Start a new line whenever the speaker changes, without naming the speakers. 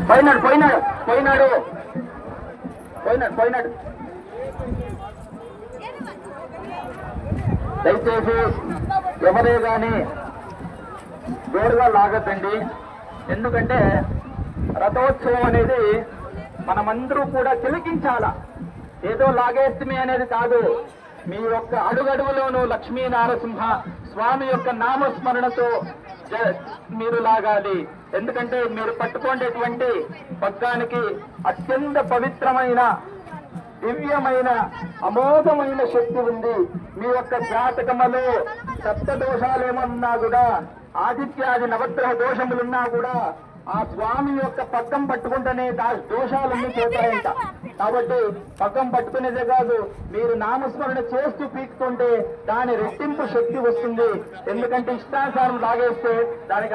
పోయినాడు పోయినాడు పోయినాడు పోయినాడు పోయినాడు. దయచేసి ఎవరే గాని జోరుగా లాగద్దండి. ఎందుకంటే రథోత్సవం అనేది మనమందరూ కూడా తిలకించాలా. ఏదో లాగేస్తమే అనేది కాదు. మీ యొక్క అడుగడుగులోనూ లక్ష్మీ నారసింహ స్వామి యొక్క నామస్మరణతో మీరు లాగాలి. ఎందుకంటే మీరు పట్టుకునేటువంటి పగ్గానికి అత్యంత పవిత్రమైన దివ్యమైన అమోఘమైన శక్తి ఉంది. మీ యొక్క జాతకములో సప్త దోషాలేమన్నా కూడా, ఆదిత్యాది నవగ్రహ దోషములున్నా కూడా ఆ స్వామి యొక్క పక్కం పట్టుకుంటేనే దోషాలన్నీ పోతాయంట. కాబట్టి పక్కం పట్టుకునేదే కాదు, మీరు నామస్మరణ చేస్తూ పీక్కుంటే దాని రెట్టింపు శక్తి వస్తుంది. ఎందుకంటే ఇష్టానుసారం లాగేస్తే దానికి